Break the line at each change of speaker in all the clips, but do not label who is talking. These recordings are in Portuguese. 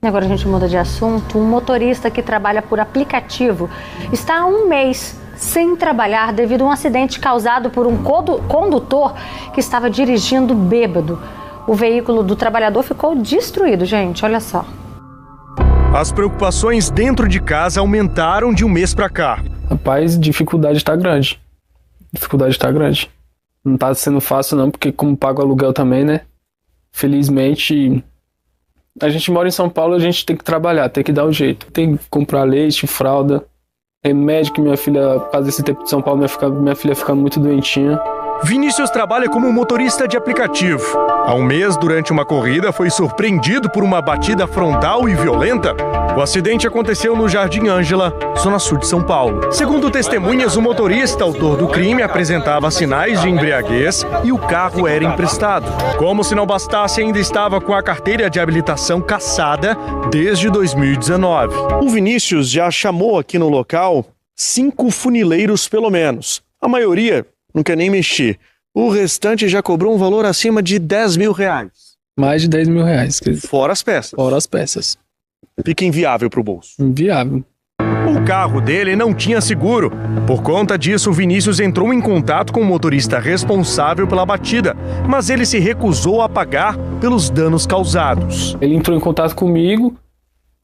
Agora a gente muda de assunto. Um motorista que trabalha por aplicativo está há um mês sem trabalhar devido a um acidente causado por um condutor que estava dirigindo bêbado. O veículo do trabalhador ficou destruído, gente, olha só.
As preocupações dentro de casa aumentaram de um mês para cá.
Rapaz, dificuldade está grande. Não tá sendo fácil não, porque como pago aluguel também, né? Felizmente, a gente mora em São Paulo, a gente tem que trabalhar, tem que dar um jeito. Tem que comprar leite, fralda, remédio que minha filha, por causa desse tempo de São Paulo, minha filha fica muito doentinha.
Vinícius trabalha como motorista de aplicativo. Há um mês, durante uma corrida, foi surpreendido por uma batida frontal e violenta. O acidente aconteceu no Jardim Ângela, zona sul de São Paulo. Segundo testemunhas, o motorista, autor do crime, apresentava sinais de embriaguez e o carro era emprestado. Como se não bastasse, ainda estava com a carteira de habilitação cassada desde 2019. O Vinícius já chamou aqui no local 5 funileiros pelo menos. A maioria não quer nem mexer. O restante já cobrou um valor acima de 10 mil reais.
Mais de 10 mil reais.
Fora as peças.
Fora as peças.
Fica inviável pro bolso.
Inviável.
O carro dele não tinha seguro. Por conta disso, o Vinícius entrou em contato com o motorista responsável pela batida, mas ele se recusou a pagar pelos danos causados.
Ele entrou em contato comigo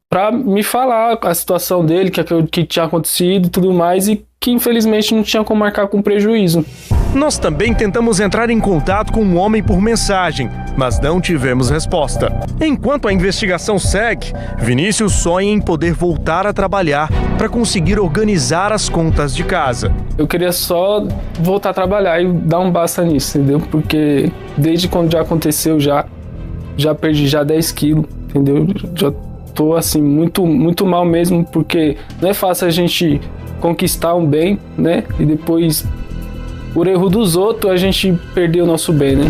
para me falar a situação dele, que tinha acontecido e tudo mais, e que infelizmente não tinha como marcar com prejuízo.
Nós também tentamos entrar em contato com um homem por mensagem, mas não tivemos resposta. Enquanto a investigação segue, Vinícius sonha em poder voltar a trabalhar para conseguir organizar as contas de casa.
Eu queria só voltar a trabalhar e dar um basta nisso, entendeu? Porque desde quando já aconteceu, já perdi já 10 quilos, entendeu? Já tô assim, muito mal mesmo, porque não é fácil a gente conquistar um bem, né? E depois, por erro dos outros, a gente perdeu o nosso bem, né?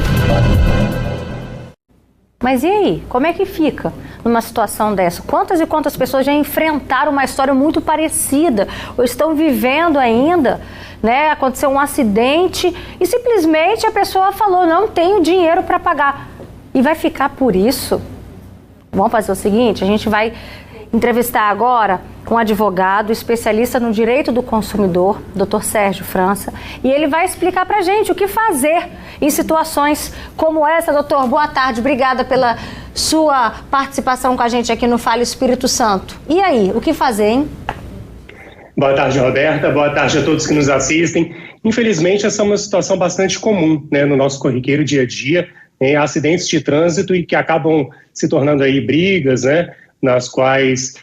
Mas e aí? Como é que fica numa situação dessa? Quantas e quantas pessoas já enfrentaram uma história muito parecida ou estão vivendo ainda, né? Aconteceu um acidente e simplesmente a pessoa falou, não tenho dinheiro para pagar. E vai ficar por isso? Vamos fazer o seguinte, a gente vai entrevistar agora um advogado especialista no direito do consumidor, Dr. Sérgio França, e ele vai explicar pra gente o que fazer em situações como essa. Doutor, boa tarde, obrigada pela sua participação com a gente aqui no Fale Espírito Santo. E aí, o que fazer, hein?
Boa tarde, Roberta, boa tarde a todos que nos assistem. Infelizmente, essa é uma situação bastante comum, né, no nosso corriqueiro dia a dia, em acidentes de trânsito e que acabam se tornando aí brigas, né, nas quais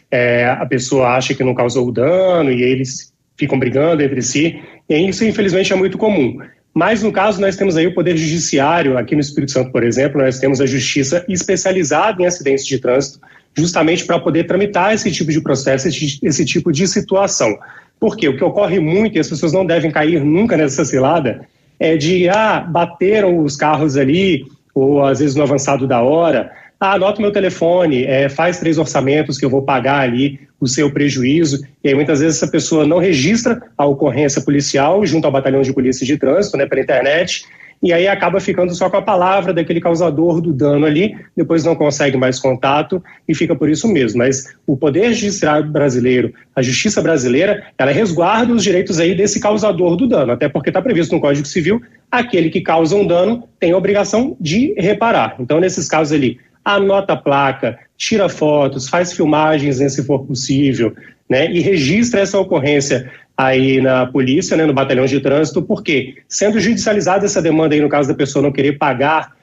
a pessoa acha que não causou dano e eles ficam brigando entre si. E isso, infelizmente, é muito comum. Mas, no caso, nós temos aí o Poder Judiciário, aqui no Espírito Santo, por exemplo, nós temos a Justiça especializada em acidentes de trânsito, justamente para poder tramitar esse tipo de processo, esse tipo de situação. Por quê? O que ocorre muito, e as pessoas não devem cair nunca nessa cilada, é de, bateram os carros ali, ou às vezes no avançado da hora, anota o meu telefone, faz 3 orçamentos que eu vou pagar ali o seu prejuízo. E aí muitas vezes essa pessoa não registra a ocorrência policial junto ao batalhão de polícia de trânsito, né, pela internet, e aí acaba ficando só com a palavra daquele causador do dano ali, depois não consegue mais contato e fica por isso mesmo. Mas o Poder Judiciário brasileiro, a Justiça brasileira, ela resguarda os direitos aí desse causador do dano, até porque está previsto no Código Civil, aquele que causa um dano tem a obrigação de reparar. Então, nesses casos ali, anota a placa, tira fotos, faz filmagens, né, se for possível, né, e registra essa ocorrência aí na polícia, né, no batalhão de trânsito, porque sendo judicializada essa demanda aí no caso da pessoa não querer pagar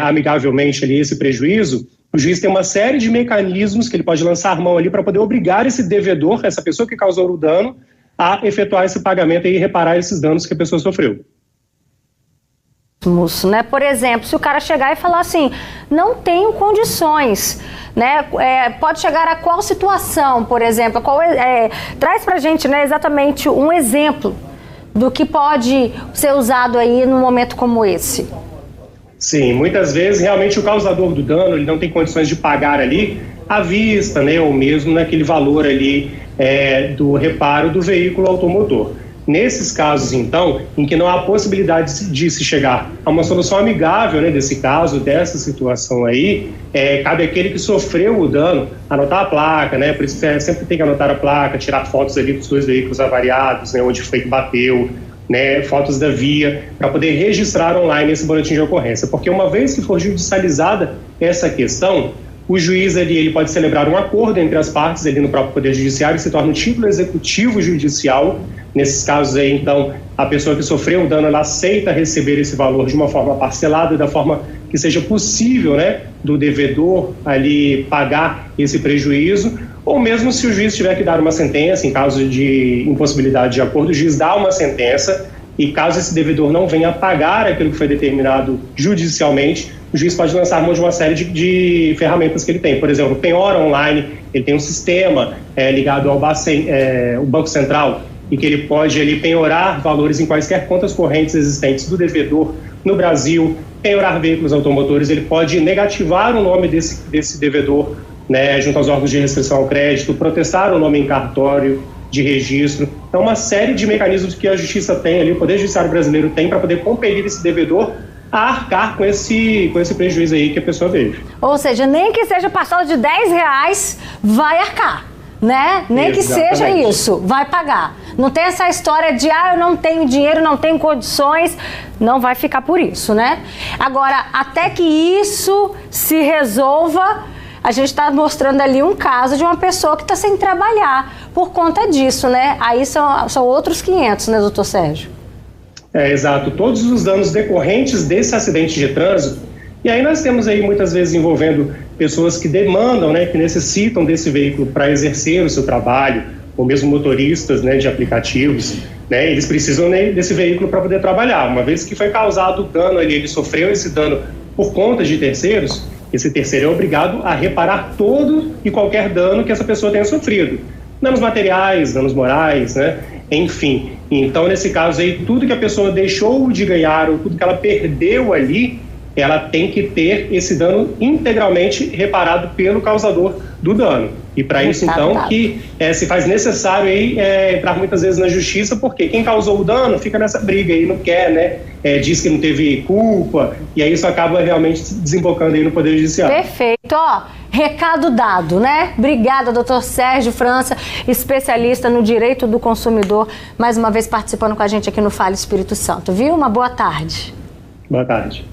amigavelmente ali esse prejuízo, o juiz tem uma série de mecanismos que ele pode lançar mão ali para poder obrigar esse devedor, essa pessoa que causou o dano, a efetuar esse pagamento e reparar esses danos que a pessoa sofreu.
Né? Por exemplo, se o cara chegar e falar assim, não tenho condições, né? Pode chegar a qual situação, por exemplo? Traz pra gente, né, exatamente um exemplo do que pode ser usado aí num momento como esse.
Sim, muitas vezes realmente o causador do dano ele não tem condições de pagar ali à vista, né, ou mesmo naquele valor ali do reparo do veículo automotor. Nesses casos, então, em que não há possibilidade de se chegar a uma solução amigável, né, desse caso, dessa situação aí, cabe àquele que sofreu o dano anotar a placa, né, por isso sempre tem que anotar a placa, tirar fotos ali dos dois veículos avariados, né, onde foi que bateu, né, fotos da via, para poder registrar online esse boletim de ocorrência. Porque uma vez que for judicializada essa questão, o juiz ali, ele pode celebrar um acordo entre as partes ali no próprio Poder Judiciário, que se torna um título executivo judicial. Nesses casos aí, então, a pessoa que sofreu o dano, ela aceita receber esse valor de uma forma parcelada, da forma que seja possível, né, do devedor ali pagar esse prejuízo, ou mesmo se o juiz tiver que dar uma sentença, em caso de impossibilidade de acordo, o juiz dá uma sentença, e caso esse devedor não venha pagar aquilo que foi determinado judicialmente, o juiz pode lançar mão de uma série de ferramentas que ele tem. Por exemplo, o penhora online, ele tem um sistema ligado ao o Banco Central, e que ele pode ali penhorar valores em quaisquer contas correntes existentes do devedor no Brasil, penhorar veículos automotores, ele pode negativar o nome desse devedor, né, junto aos órgãos de restrição ao crédito, protestar o nome em cartório de registro. Então, uma série de mecanismos que a Justiça tem ali, o Poder Judiciário brasileiro tem para poder compelir esse devedor a arcar com esse prejuízo aí que a pessoa veio.
Ou seja, nem que seja parcela de R$10, vai arcar, né? Nem Exatamente. Que seja isso, vai pagar. Não tem essa história de, eu não tenho dinheiro, não tenho condições, não vai ficar por isso, né? Agora, até que isso se resolva, a gente está mostrando ali um caso de uma pessoa que está sem trabalhar por conta disso, né? Aí são outros 500, né, doutor Sérgio?
Exato. Todos os danos decorrentes desse acidente de trânsito, e aí nós temos aí muitas vezes envolvendo pessoas que demandam, né, que necessitam desse veículo para exercer o seu trabalho, ou mesmo motoristas, né, de aplicativos, né, eles precisam, né, desse veículo para poder trabalhar. Uma vez que foi causado o dano ali, ele sofreu esse dano por conta de terceiros, esse terceiro é obrigado a reparar todo e qualquer dano que essa pessoa tenha sofrido. Danos materiais, danos morais, né? Enfim. Então, nesse caso aí, tudo que a pessoa deixou de ganhar ou tudo que ela perdeu ali, ela tem que ter esse dano integralmente reparado pelo causador do dano. E para isso, então, que se faz necessário aí, entrar muitas vezes na justiça, porque quem causou o dano fica nessa briga aí, não quer, né? Diz que não teve culpa, e aí isso acaba realmente desembocando aí no Poder Judiciário.
Perfeito, recado dado, né? Obrigada, doutor Sérgio França, especialista no direito do consumidor, mais uma vez participando com a gente aqui no Fale Espírito Santo, viu? Uma boa tarde.
Boa tarde.